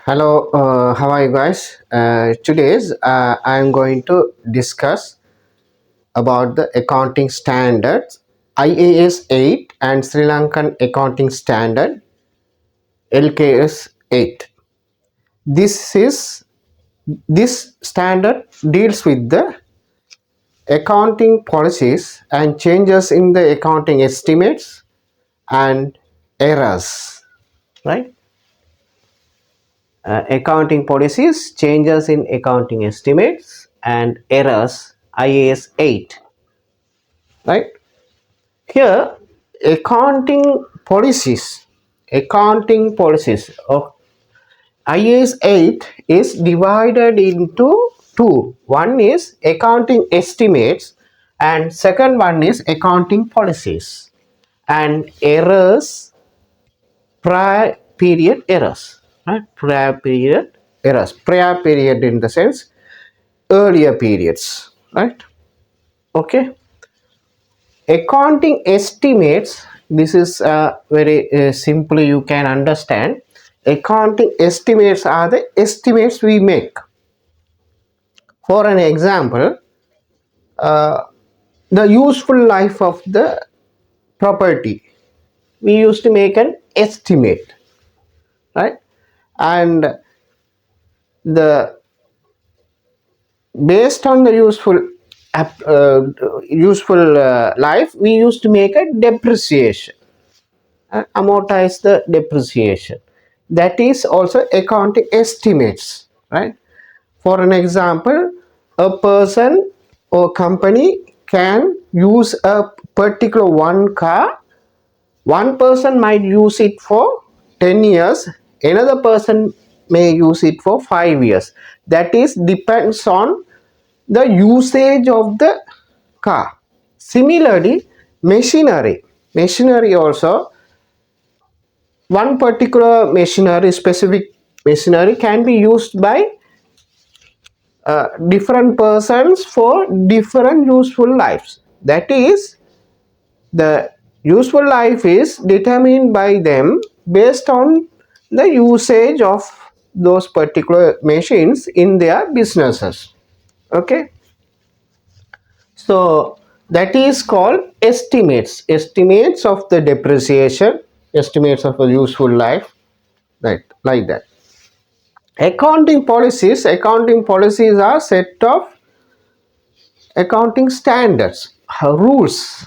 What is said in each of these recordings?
Hello, how are you guys? Today's I'm going to discuss about the accounting standards IAS 8 and Sri Lankan accounting standard Lks 8. This is this standard deals with the accounting policies and changes in the accounting estimates and errors, right? Accounting policies, changes in accounting estimates, and errors, IAS 8. Right here, accounting policies of IAS 8 is divided into two. One is accounting estimates, and second one is accounting policies and errors, prior period errors, right? Prior period in the sense earlier periods, right? Okay. Accounting estimates, this is very simply you can understand. Accounting estimates are the estimates we make. For an example, uh, the useful life of the property, we used to make an estimate, right? And the based on the useful life, we used to make a depreciation, amortize the depreciation. That is also accounting estimates, right? For an example, a person or company can use a particular one car. One person might use it for 10 years, another person may use it for 5 years. That is depends on the usage of the car. Similarly, machinery also, one particular specific machinery can be used by different persons for different useful lives. That is, the useful life is determined by them based on the usage of those particular machines in their businesses. Okay, so that is called estimates of the depreciation, estimates of a useful life, right? Like that. Accounting policies are set of accounting standards, rules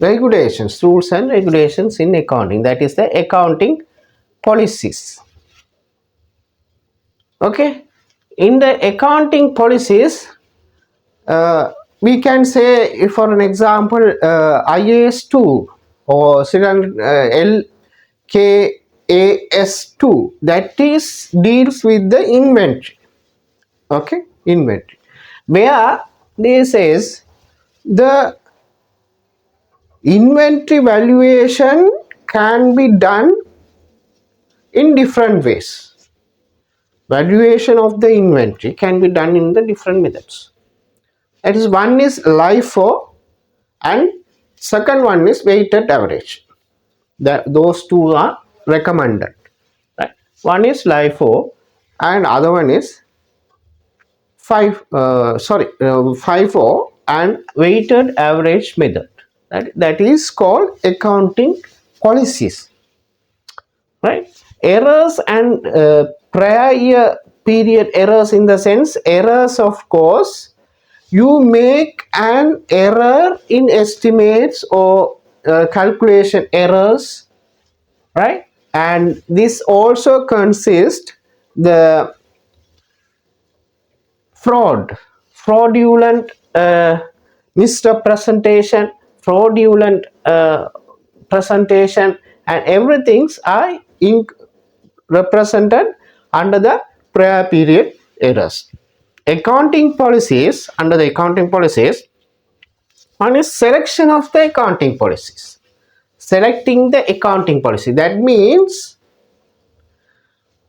and regulations in accounting. That is the accounting policies. Okay, in the accounting policies, we can say, for an example, IAS 2 or LKAS 2, that is deals with the inventory. Okay, inventory, where this is the inventory valuation can be done in different ways. Valuation of the inventory can be done in the different methods. That is, one is LIFO and second one is weighted average. Those two are recommended. Right? One is LIFO and other one is FIFO and weighted average method. That is called accounting policies. Right? Errors and prior year period errors, in the sense, errors, of course, you make an error in estimates or calculation errors, right? And this also consists the fraudulent misrepresentation, fraudulent presentation, and everything's are represented under the prior period errors. Accounting policies, under the accounting policies, one is selection of the accounting policies. Selecting the accounting policy, that means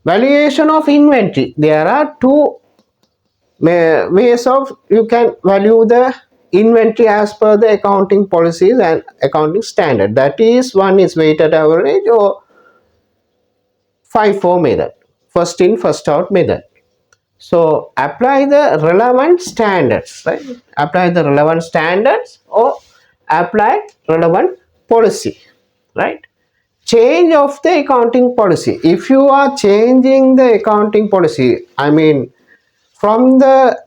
valuation of inventory. There are two ways of you can value the inventory as per the accounting policies and accounting standard. That is, one is weighted average or FIFO method. first in first out method. So apply the relevant standards, right? Apply the relevant standards or apply relevant policy, right? Change of the accounting policy. If you are changing the accounting policy, I mean from the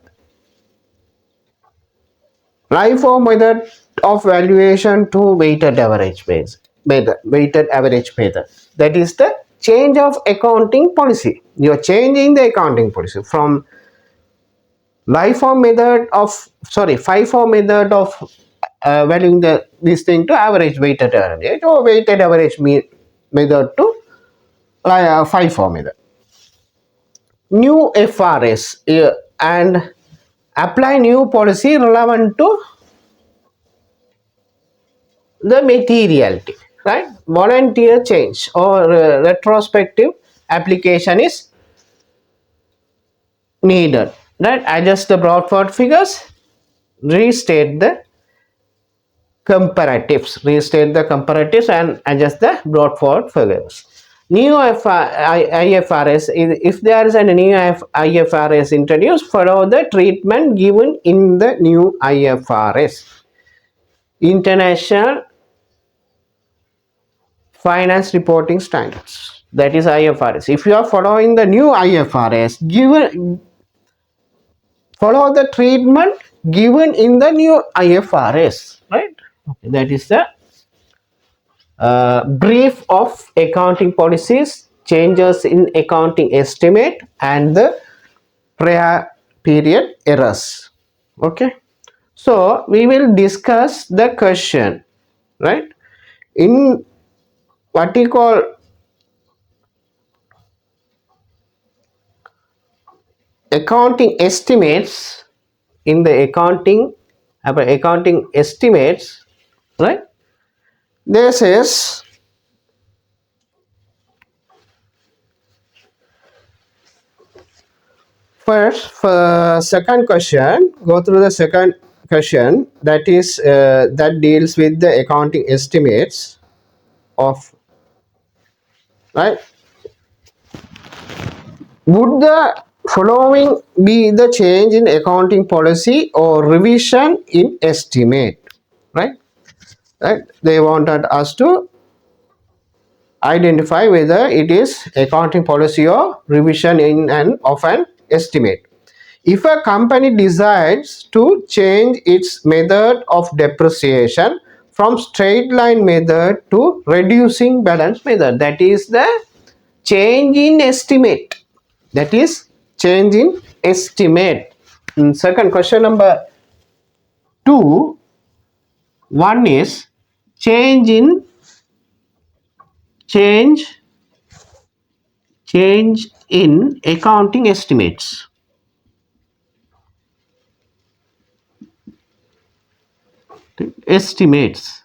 LIFO method of valuation to weighted average method, weighted average method. That is the change of accounting policy. You are changing the accounting policy from LIFO method of FIFO method of valuing this thing to average weighted average or weighted average method to FIFO method. New FRS and apply new policy relevant to the materiality, right? Volunteer change or retrospective application is needed, right? Adjust the Bradford figures, restate the comparatives and adjust the Bradford figures. New IFRS, if there is a new IFRS introduced, follow the treatment given in the new IFRS. International Finance Reporting Standards, that is IFRS. If you are following the new IFRS, follow the treatment given in the new IFRS, right? Okay, that is the brief of accounting policies, changes in accounting estimate, and the prior period errors. Okay, so we will discuss the question, right? In what we call accounting estimates, in the accounting estimates, right? This is first for second question. Go through the second question, that is that deals with the accounting estimates of, right? Would the following be the change in accounting policy or revision in estimate, right? Right, they wanted us to identify whether it is accounting policy or revision in and of an estimate. If a company decides to change its method of depreciation from straight line method to reducing balance method, that is the change in estimate. That is change in estimate. Second question number 2, one is change in change change in accounting estimates. Estimates,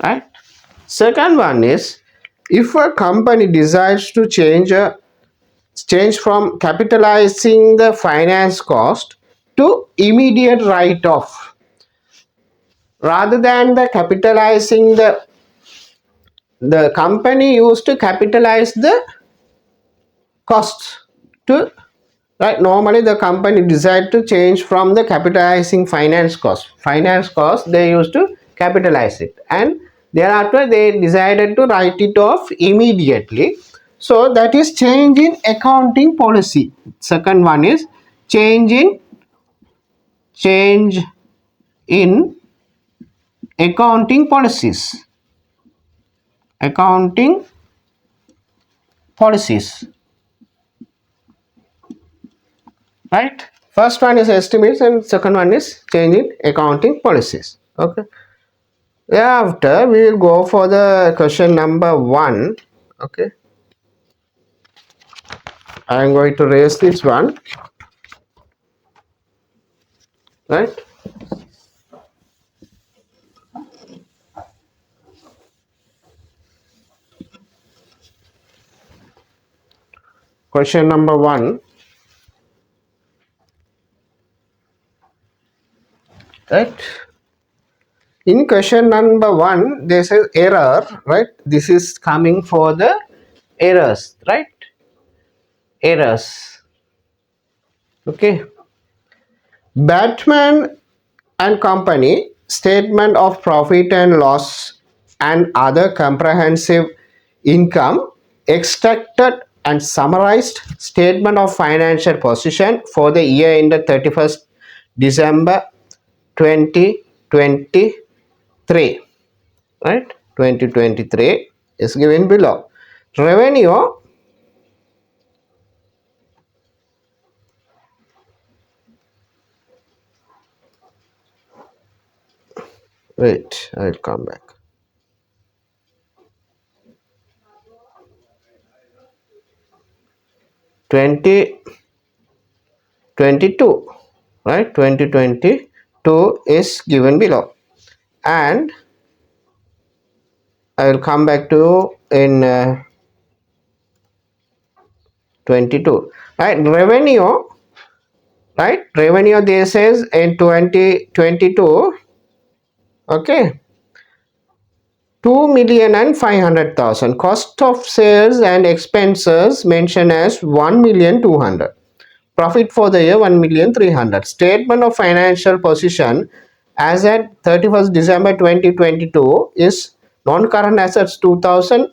right? Second one is if a company decides to change from capitalizing the finance cost to immediate write off, rather than the capitalizing the company used to capitalize the costs to, right? Normally the company decide to change from the capitalizing finance cost they used to capitalize it, and thereafter they decided to write it off immediately. So that is change in accounting policy. Second one is change in accounting accounting policies, right? First one is estimates and second one is change in accounting policies. Okay, thereafter we will go for the question number 1. Okay, I am going to raise this one, right? Question number 1, right? In question number 1, there says error, right? This is coming for the errors, right? Errors. Okay. Batman and Company statement of profit and loss and other comprehensive income extracted and summarized statement of financial position for the year ended 31st December 2023, right? 2023 is given below. Revenue, wait, I will come back. 2022, right? 2022 is given below, and I will come back to in 22, right? Revenue, right? Revenue, this is in 2022, okay, 2,500,000. Cost of sales and expenses mentioned as 1,200,000. Profit for the year 1,300,000. Statement of financial position as at 31st December 2022 is non-current assets 2,000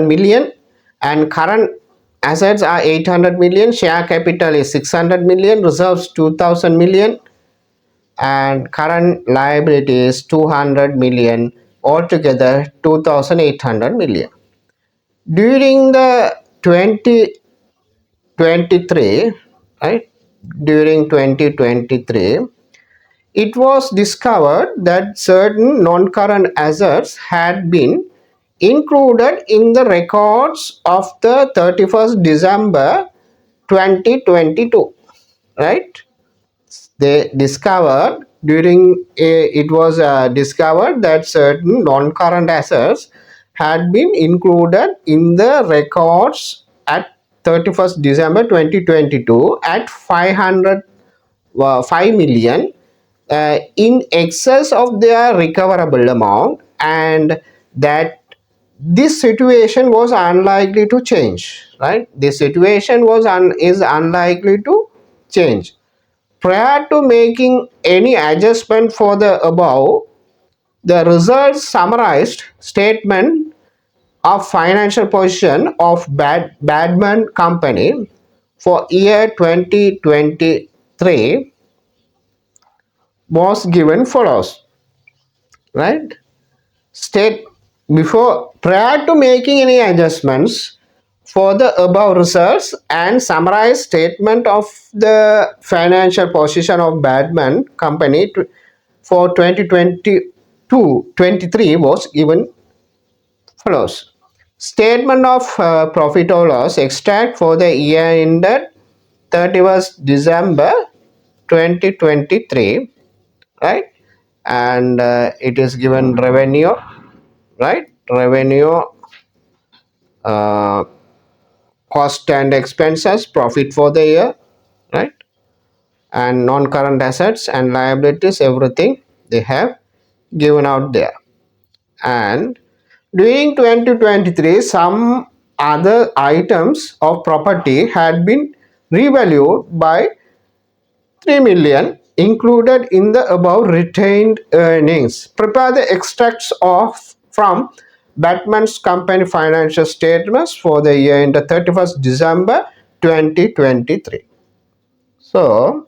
million, and current assets are 800 million. Share capital is 600 million. Reserves 2,000 million, and current liability is 200 million. Altogether 2,800 million. During the 2023, right? During 2023, it was discovered that certain non-current assets had been included in the records of the 31st December 2022, right? They discovered during it was discovered that certain non-current assets had been included in the records at 31st December 2022 at 5 million, in excess of their recoverable amount, and that this situation was unlikely to change, right? This situation is unlikely to change. Prior to making any adjustment for the above, the results summarized statement of financial position of Badman Company for year 2023 was given follows, right? State before prior to making any adjustments for the above results, and summarized statement of the financial position of Badman Company for 2022-23 was given follows. Statement of profit or loss extract for the year ended 31st December 2023, right? And it is given revenue, right? Revenue, uh, cost and expenses, profit for the year, right? And non-current assets and liabilities, everything they have given out there. And during 2023, some other items of property had been revalued by 3 million included in the above retained earnings. Prepare the extracts of from Batman's company financial statements for the year ended 31st December 2023. So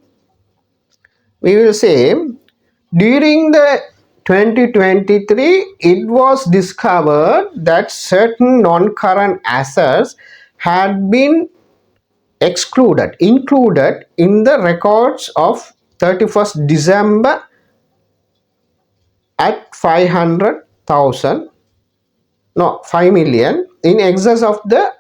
we will say during the 2023, it was discovered that certain non-current assets had been included in the records of 31st December at 500,000, no, 5 million, in excess of their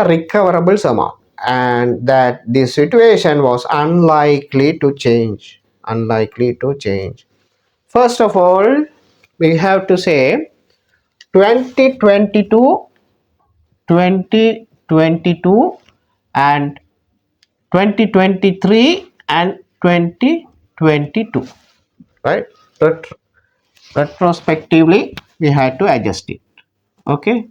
recoverable amount, and that the situation was unlikely to change. Unlikely to change. First of all, we have to say 2022, 2022, and 2023 and 2022, right? Ret- Retrospectively, we had to adjust it. Okay.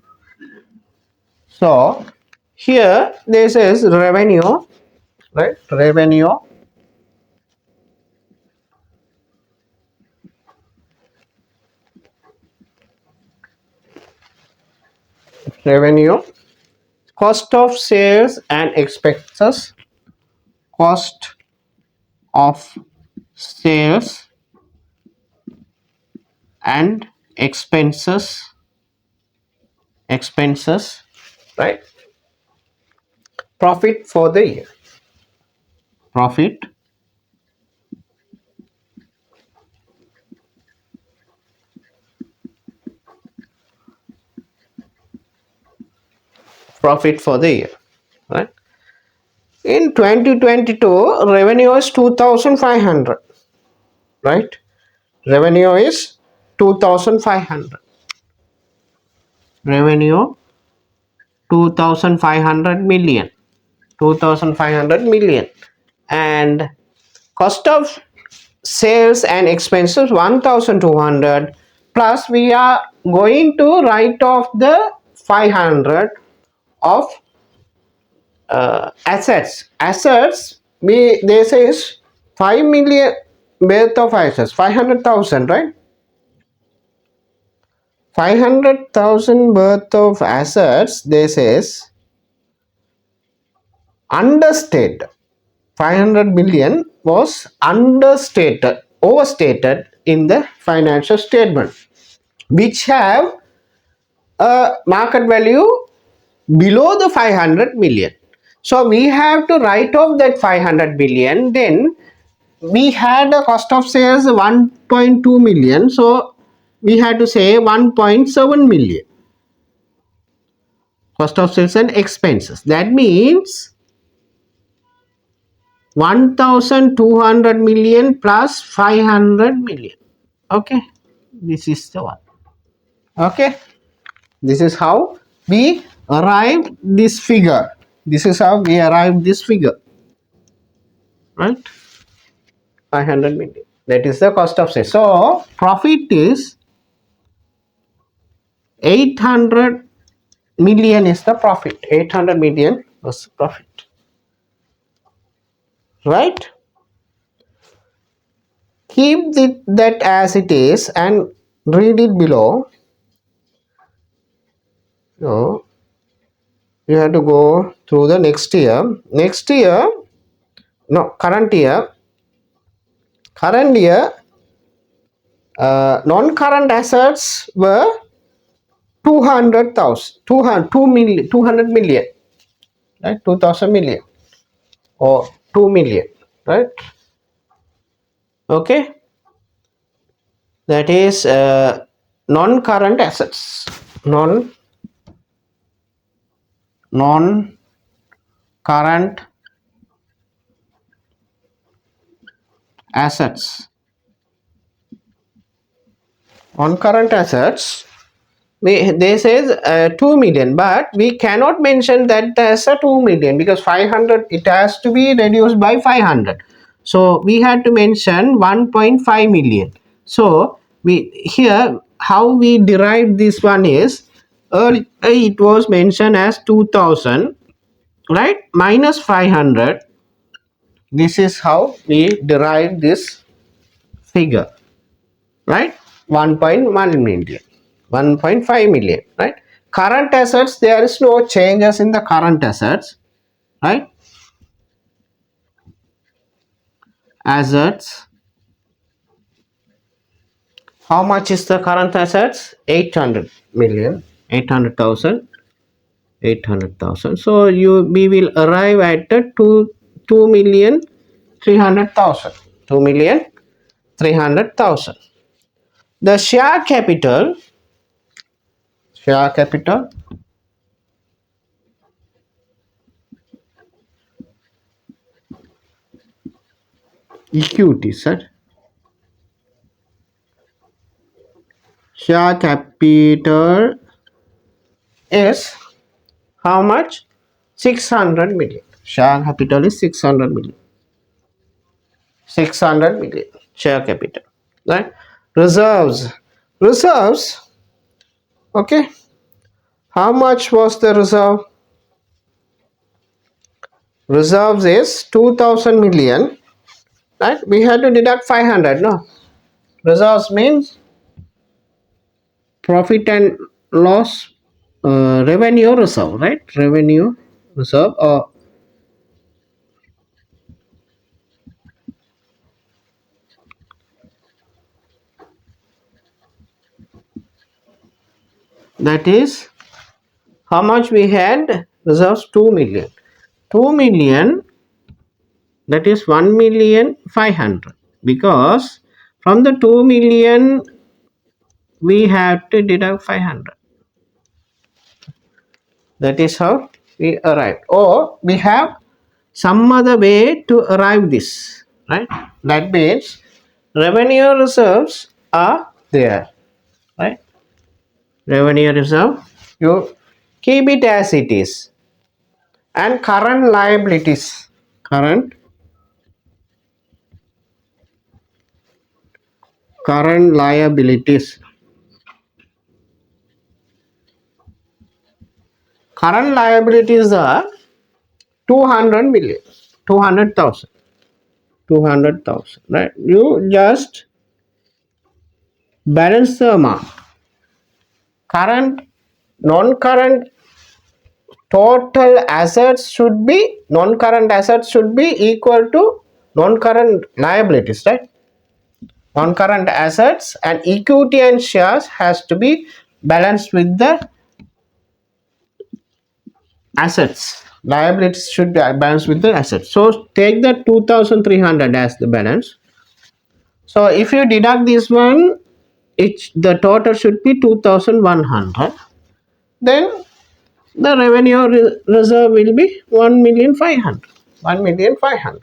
So here this is revenue, right? Revenue, cost of sales and expenses, cost of sales and expenses, right? Profit for the year. Profit profit for the year, right? In 2022, revenue is 2,500, right? Revenue is 2,500. Revenue 2,500 million. 2,500 million. And cost of sales and expenses 1,200, plus we are going to write off the 500 of assets. We this is 5 million worth of assets, 500,000, right? 500,000 worth of assets. This is understated. 500 million was overstated in the financial statement, which have a market value below the 500 million. So we have to write off that 500 billion. Then we had a cost of sales 1.2 million. So we had to say 1.7 million. Cost of sales and expenses. That means 1,200 million plus 500 million. Okay. This is the one. Okay. This is how we arrived this figure. This is how we arrived this figure. Right? 500 million. That is the cost of sales. So profit is 800 million is the profit. 800 million was profit. Right? Keep that as it is and read it below. So you have to go through the next year. Next year, no, current year. Current year, non-current assets were 200,000, 200 million, right? 2,000 million or 2 million, right? Okay, that is non-current assets, non-current assets, non-current assets. They says 2 million, but we cannot mention that as a 2 million because 500 it has to be reduced by 500. So we had to mention 1.5 million. So we here how we derived this one is earlier it was mentioned as 2,000, right, minus 500. This is how we derived this figure, right? 1.1 million, 1.5 million, right? Current assets, there is no changes in the current assets, right? Assets, how much is the current assets? 800 million, 800,000, 800,000. So we will arrive at the 2 million 300,000, 2 million 300,000. The share capital equity, sir. Share capital is how much? 600 million. Share capital is 600 million. 600 million share capital, right? Reserves. Reserves. Okay. How much was the reserve? Reserves is 2000 million. Right? We had to deduct 500. No. Reserves means profit and loss, revenue reserve, right? Revenue reserve, or that is how much we had reserves. 2 million. 2 million, that is 1,500,000, because from the 2 million we have to deduct 500. That is how we arrive, or we have some other way to arrive this, right? That means revenue reserves are there, right? Revenue reserve, you keep it as it is. And current liabilities, current liabilities, current liabilities are 200 million, 200,000, 200,000, right? You just balance the amount. Current, non-current, total assets should be, non-current assets should be equal to non-current liabilities, right? Non-current assets and equity and shares has to be balanced with the assets. Liabilities should be balanced with the assets. So take the 2300 as the balance. So if you deduct this one, the total should be 2100. Then the revenue reserve will be 1,500,000. 1,500,000.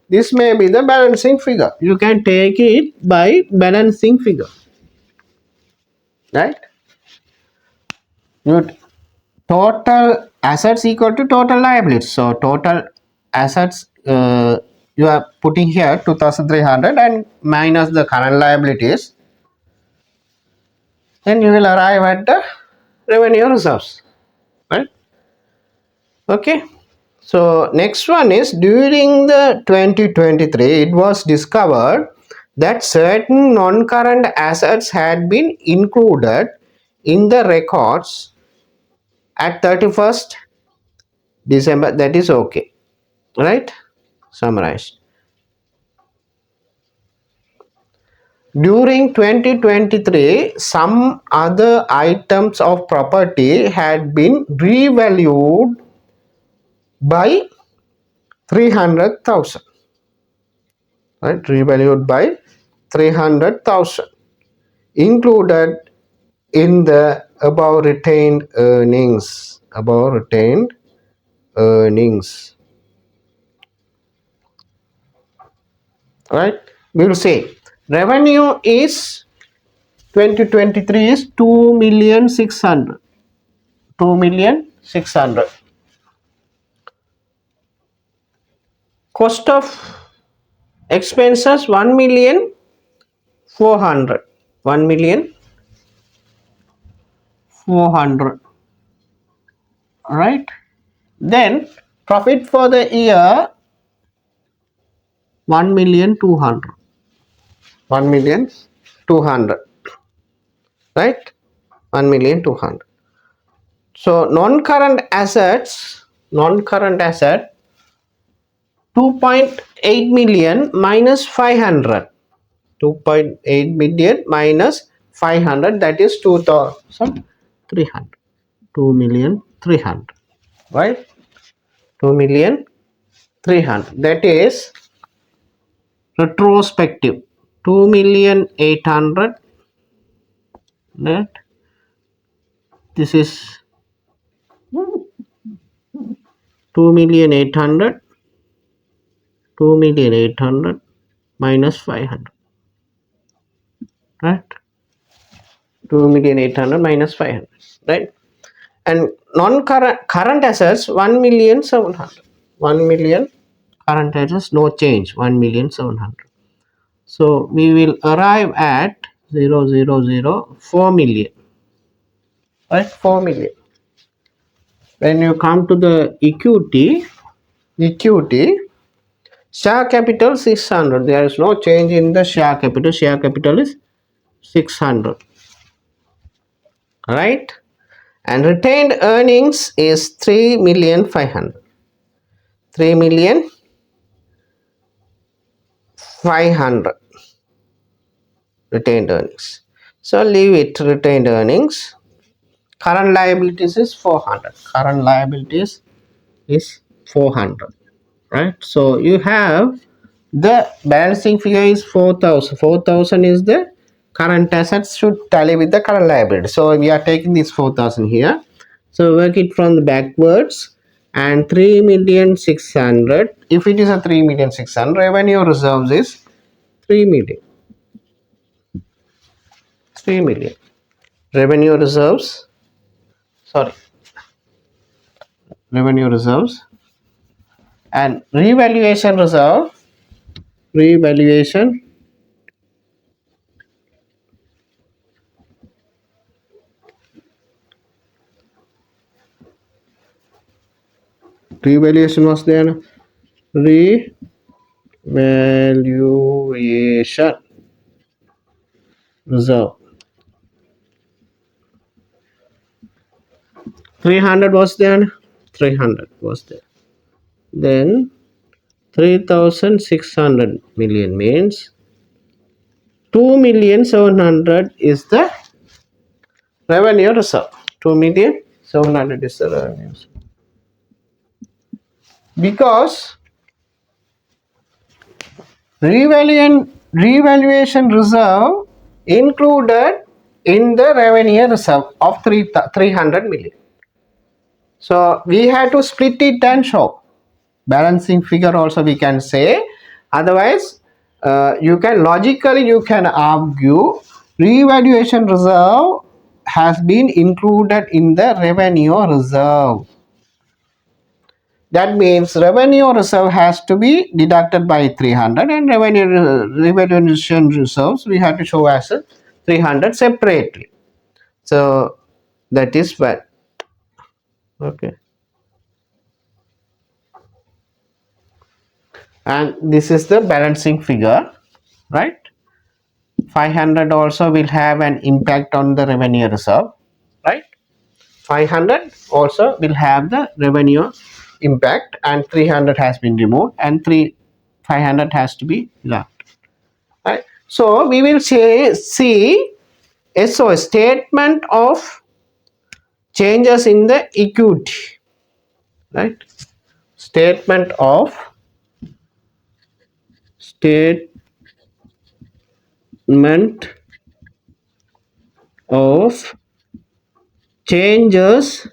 This may be the balancing figure. You can take it by balancing figure, right? You total assets equal to total liabilities. So total assets, you are putting here 2300 and minus the current liabilities, then you will arrive at the revenue reserves, right? Okay. So next one is, during the 2023 it was discovered that certain non-current assets had been included in the records at 31st December. That is okay, right? Summarized. During 2023, some other items of property had been revalued by 300,000. Right? Revalued by 300,000. Included in the above retained earnings. Above retained earnings. Right? We will say revenue is 2023 is 2,600,000. 2,600,000. Cost of expenses 1,400,000. 1,400,000. Right? Then profit for the year 1,200,000. 1,200,000. Right? 1,200,000. So non-current assets, non-current asset 2.8 million minus 500. 2.8 million minus 500, that is 2,300. 2,300,000. Right? 2,300,000. That is retrospective. 2,800,000. Right? This is 2,800,000. 2,800,000 minus 500. Right? 2,800,000 minus 500. Right? And non-current assets 1,700,000. 1,000,000 current assets, no change, 1,700,000. So we will arrive at 4 million, right? 4 million. When you come to the equity, share capital 600. There is no change in the share capital. Share capital is 600, right? And retained earnings is 3,500,000. 3,500,000 retained earnings. So leave it retained earnings. Current liabilities is 400. Current liabilities is 400, right? So you have the balancing figure is 4,000. 4,000 is the current assets should tally with the current liability. So we are taking this 4,000 here. So work it from the backwards, and 3,600,000. If it is a 3,600,000, revenue reserves is 3 million. 3 million. Revenue reserves, sorry, revenue reserves, and revaluation revaluation was there. Revaluation reserve 300 was there. 300 was there. Then 3,600 million means 2,700,000 is the revenue reserve. 2,700,000 is the revenue reserve. Because revaluation reserve included in the revenue reserve of 300 million. So we had to split it and show balancing figure also we can say. Otherwise, you can argue revaluation reserve has been included in the revenue reserve. That means revenue reserve has to be deducted by 300, and revaluation reserves we have to show as 300 separately. So that is what. Okay. And this is the balancing figure, right? 500 also will have an impact on the revenue reserve, right? 500 also will have the revenue impact, and 300 has been removed, and 500 has to be left, right? So we will see a statement of changes in the equity, right? Statement of changes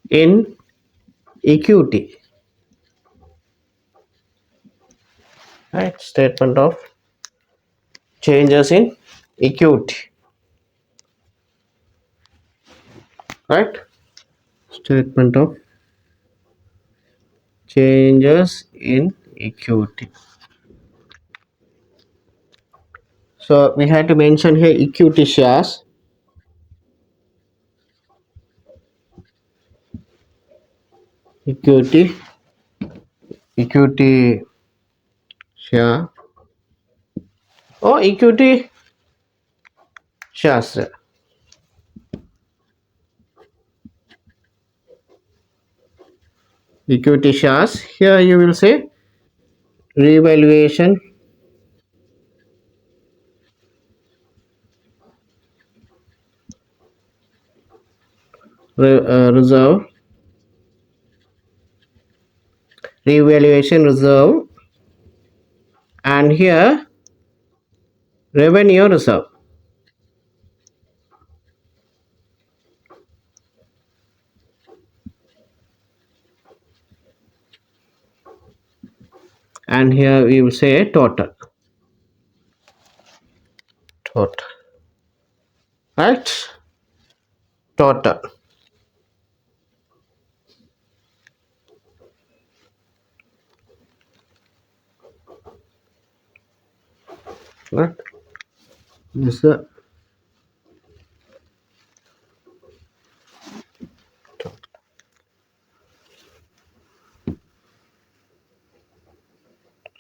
in equity, right? Statement of changes in equity, right? Statement of changes in equity. So we had to mention here equity shares, equity share, or equity shares. Equity shares, here you will say revaluation reserve, revaluation reserve, and here revenue reserve, and here we will say total, right? Total. Right? This is the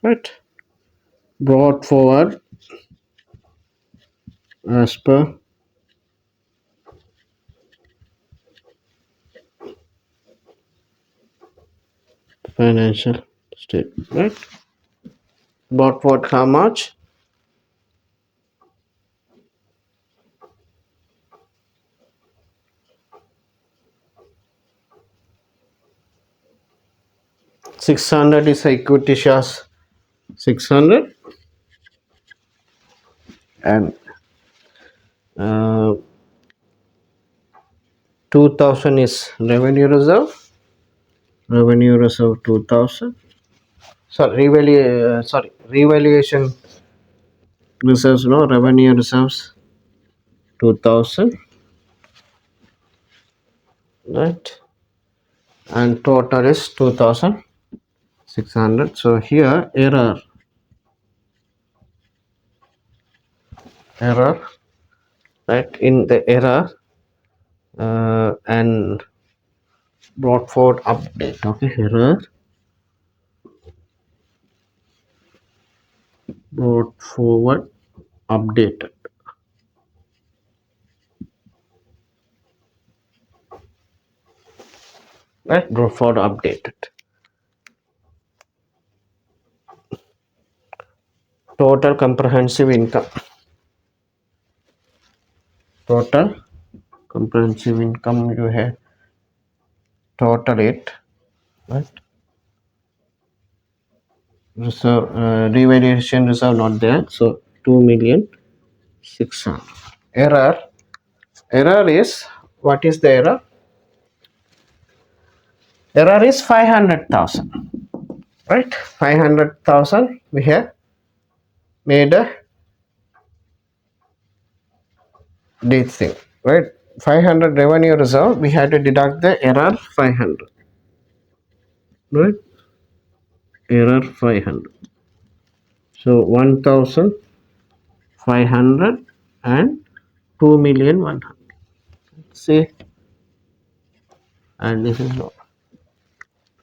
right brought forward as per financial statement. Right? Brought forward how much? 600 is equity shares. 600 and uh, 2000 is revenue reserve. Revenue reserve 2000. Sorry, revaluation reserves, no, revenue reserves 2000, right? And total is 2600. So here error, right? In the error and brought forward update. Okay, error brought forward updated, right? Brought forward updated. Total comprehensive income. Total comprehensive income you have total it, right? Reserve revaluation reserve not there, so 2,600,000. Error is, what is the error? Error is 500,000, right? 500,000 we have made a this thing, right? 500 revenue reserve, we had to deduct the error 500, right? Error 500, so 1,500 and 2,100,000. See, and this is low.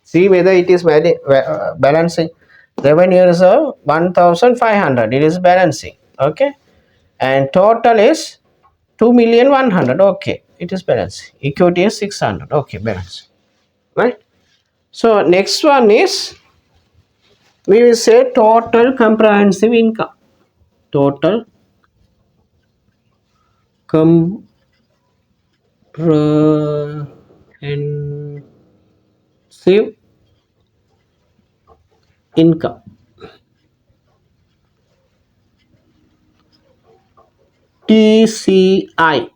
See whether it is balancing. Revenue reserve 1,500, it is balancing, okay, and total is 2,100,000, okay, it is balancing. Equity is 600, okay, balance, right? So next one is, we will say total comprehensive income. Total comprehensive income. TCI.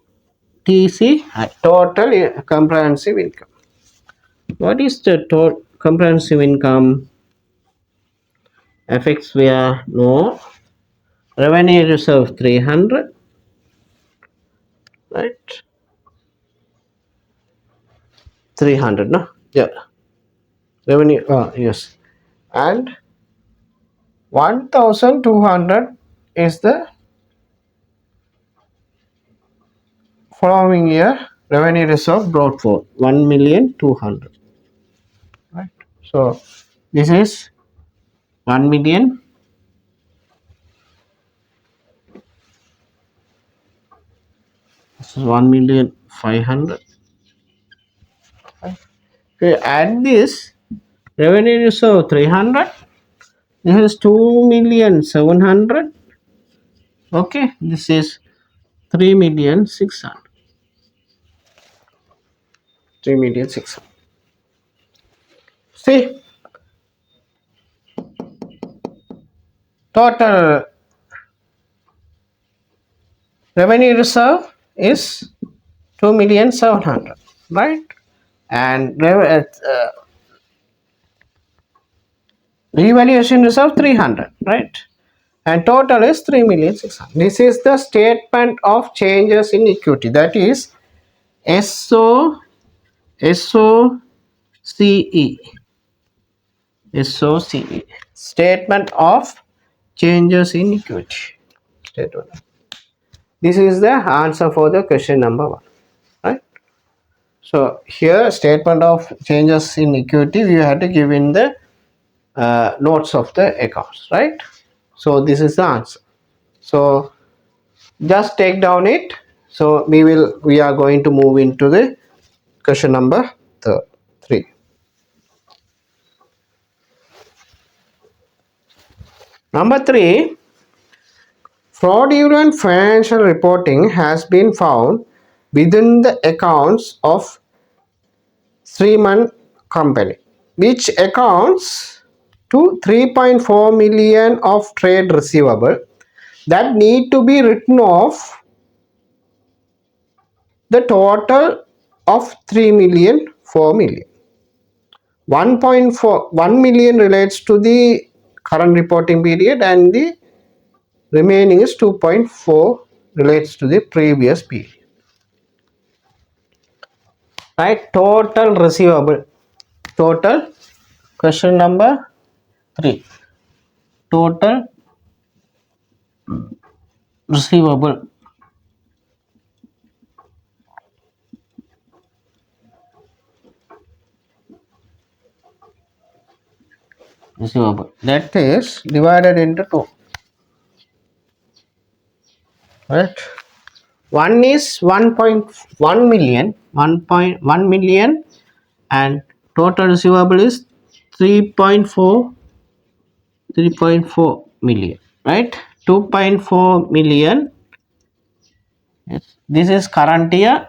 TCI. Total comprehensive income. What is the total comprehensive income? Effects where no. Revenue reserve 300, right? 300, no? Yeah. Revenue, yes. And 1,200 is the following year revenue reserve brought for 1,200,000, right? So this is 1,000,000. This is 1,500,000. Okay, add this revenue reserve 300. This is 2,700,000. Okay, this is 3,600,000. 3,600,000. See, total revenue reserve is 2,700,000, right? And revaluation reserve 300, right? And total is 3,600,000. This is the statement of changes in equity. That is SOCE. SOCE. Statement of changes in equity. statement. This is the answer for the question number 1, right? So here statement of changes in equity we have to give in the notes of the accounts, right? So this is the answer. So just take down it. So we are going to move into the question number 3. Number 3, fraudulent financial reporting has been found within the accounts of Sriman company, which accounts to 3.4 million of trade receivable that need to be written off the total of 3 million, 4 million. 1.4 1 million relates to the current reporting period and the remaining is 2.4 relates to the previous period. Right, total receivable. Total, question number 3. Total receivable. Receivable. That is divided into 2. Right. One is 1.1 million, 1.1 million, and total receivable is 3.4 million, right? 2.4 million. Yes. This is current year.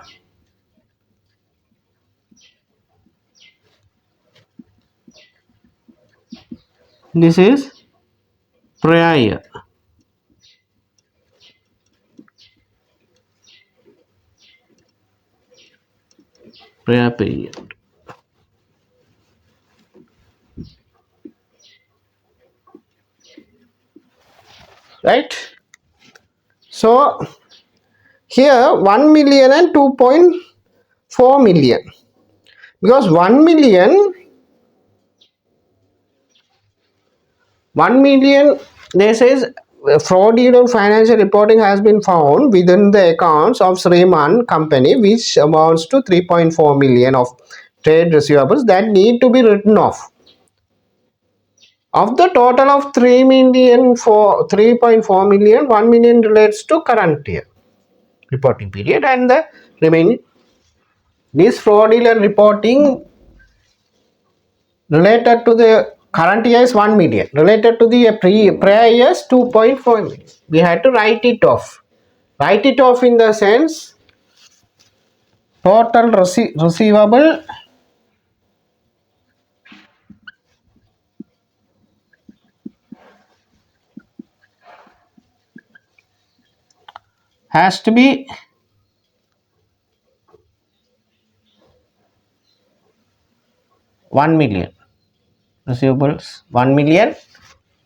This is prior year. Prior period. Right? So here 1 million and 2.4 million. Because 1 million, they says fraudulent financial reporting has been found within the accounts of Sriman company, which amounts to 3.4 million of trade receivables that need to be written off. Of the total of 3 million for 3.4 million, 1 million relates to current year reporting period and the remaining. This fraudulent reporting related to the current year is 1 million. Related to the prior years 2.4 million. We had to write it off. Write it off in the sense total receivable has to be 1 million. Receivables 1 million,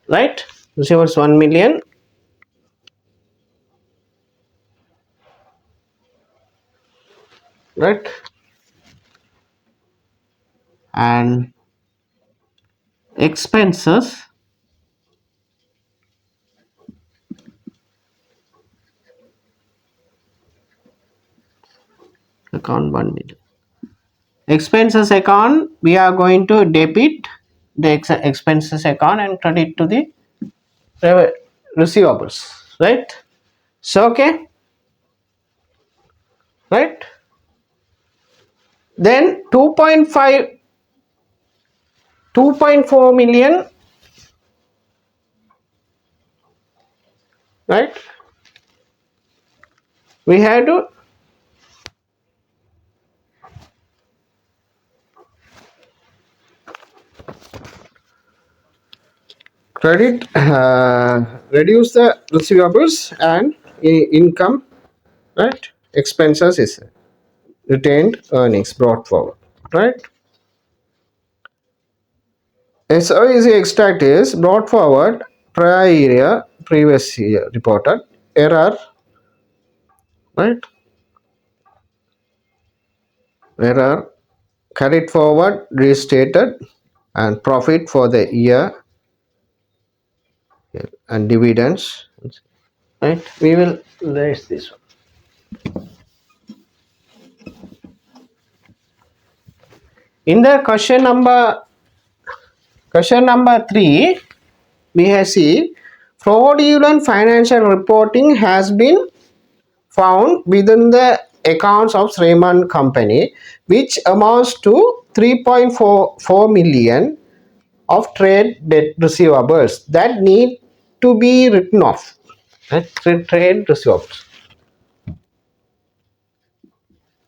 right? Receivables 1 million, right? And expenses account 1 million. Expenses account, we are going to debit the expenses account and credit to the receivables, right? So okay, right? Then 2.4 million, right? We have to credit, reduce the receivables and income, right? Expenses is retained earnings brought forward, right? So easy extract is brought forward prior year, previous year reported error, right? Error carried forward restated and profit for the year and dividends. right? We will raise this one. In the question number 3, we have see fraudulent financial reporting has been found within the accounts of Sriman company, which amounts to 3.44 million of trade debt receivables that need to be written off. Trade receivables.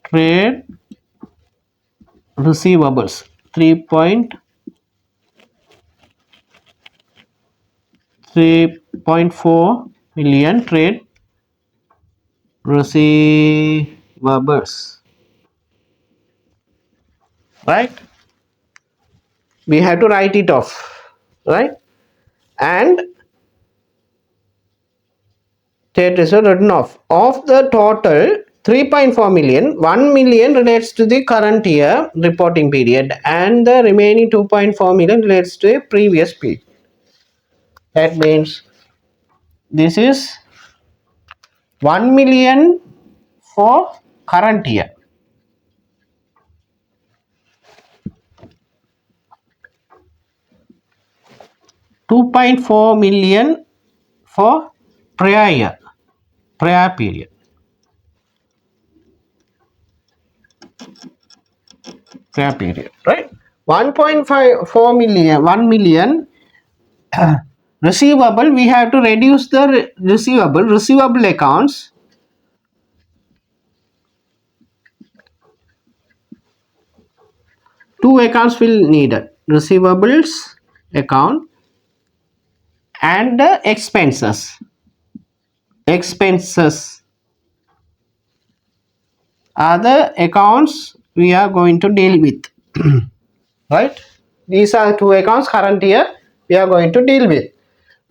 Trade receivables 3.4 million trade receivables, right? We have to write it off, right? And state is written off. Of the total 3.4 million, 1 million relates to the current year reporting period, and the remaining 2.4 million relates to a previous period. That means this is 1 million for current year, 2.4 million for prior year, prior period. Prior period, right? 1.54 million, 1 million receivable. We have to reduce the receivable accounts. Two accounts will need it: receivables account and the expenses. Expenses are the accounts we are going to deal with, right? These are two accounts current year we are going to deal with.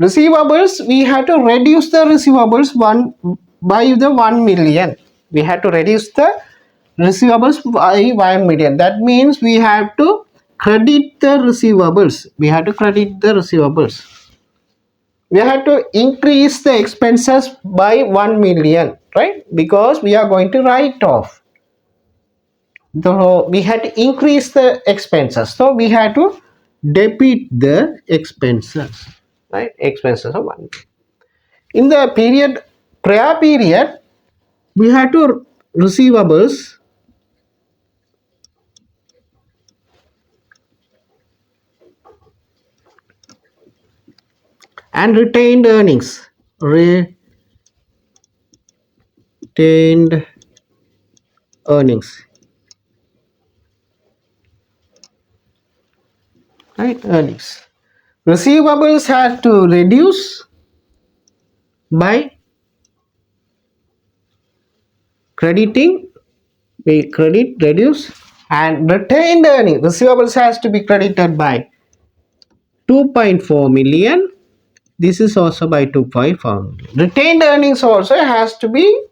Receivables, we have to reduce the receivables by the 1 million. We have to reduce the receivables by 1 million. That means we have to credit the receivables. We have to credit the receivables. We have to increase the expenses by 1 million, right? Because we are going to write off. So we had to increase the expenses. So we had to debit the expenses, right? Expenses of 1 million. In the prior period, we had to receivables and retained earnings. Retained earnings, right? Earnings. Receivables had to reduce by crediting. We credit, reduce, and retained earnings. Receivables has to be credited by 2.4 million. This is also by 2.4 million. Retained earnings also has to be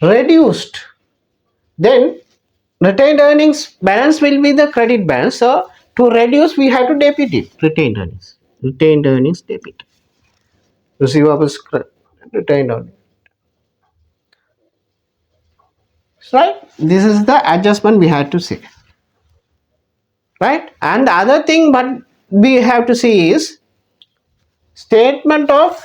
reduced. Then retained earnings balance will be the credit balance. So to reduce, we have to debit it. Retained earnings. Retained earnings debit. Receivables retained earnings. Right? This is the adjustment we had to see. Right? And the other thing but we have to see is statement of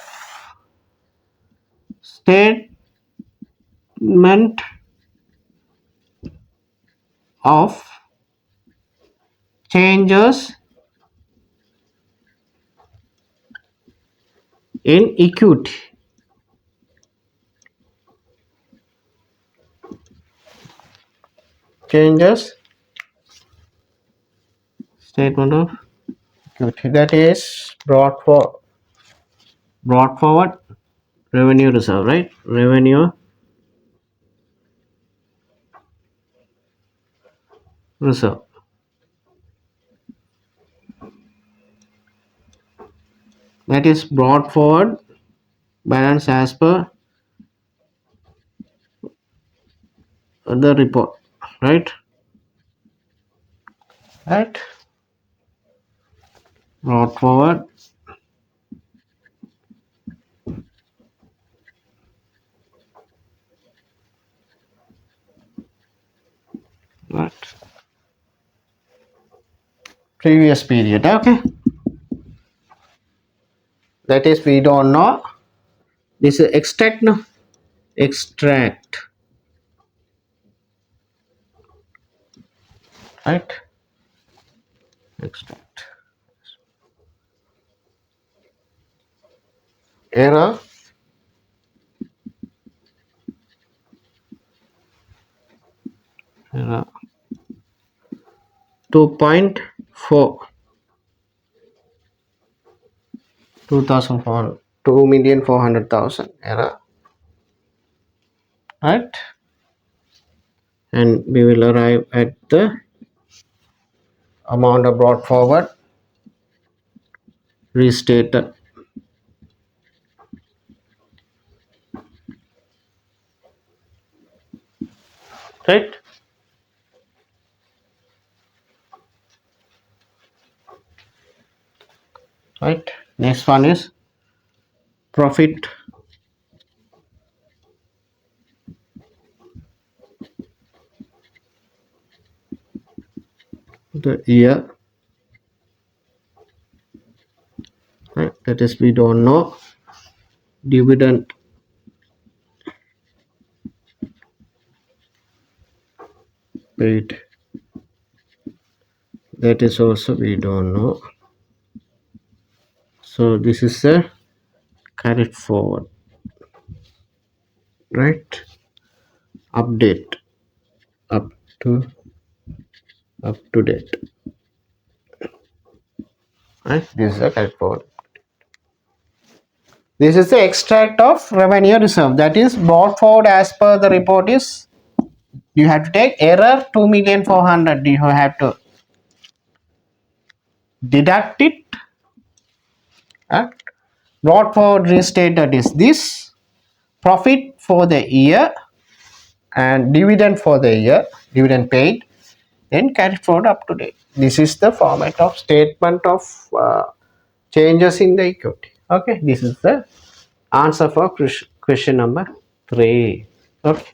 changes in equity. Changes statement of equity, that is brought forward revenue reserve, right? Revenue reserve. That is brought forward balance as per the report, right? Right? Brought forward Right. Previous period. Okay. That is, we don't know. This is extract. No. Extract. Right. Extract. Error. Error. 2.4. 2,400. 2,400,000 error. Right. And we will arrive at the amount of brought forward restated. Right. Right. Next one is profit the year. Right. That is, we don't know. Dividend paid. That is also we don't know. So this is a carried forward. Right. Update up to up to date. Right. This is a carried forward. This is the extract of revenue reserve, that is brought forward as per the report is you have to take error 2,400,000. You have to deduct it. Brought forward restated is this, profit for the year and dividend for the year, dividend paid, then carried forward up to date. This is the format of statement of changes in the equity. Okay, this is the answer for question number 3. Okay.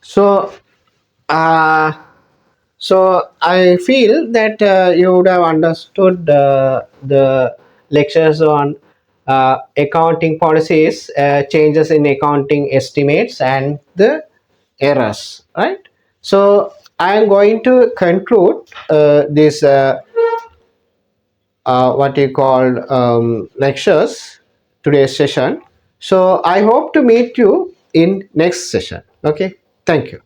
So, uh, so I feel that you would have understood the lectures on accounting policies, changes in accounting estimates, and the errors, right? So I am going to conclude this what you call lectures, today's session. So I hope to meet you in next session. Okay, thank you.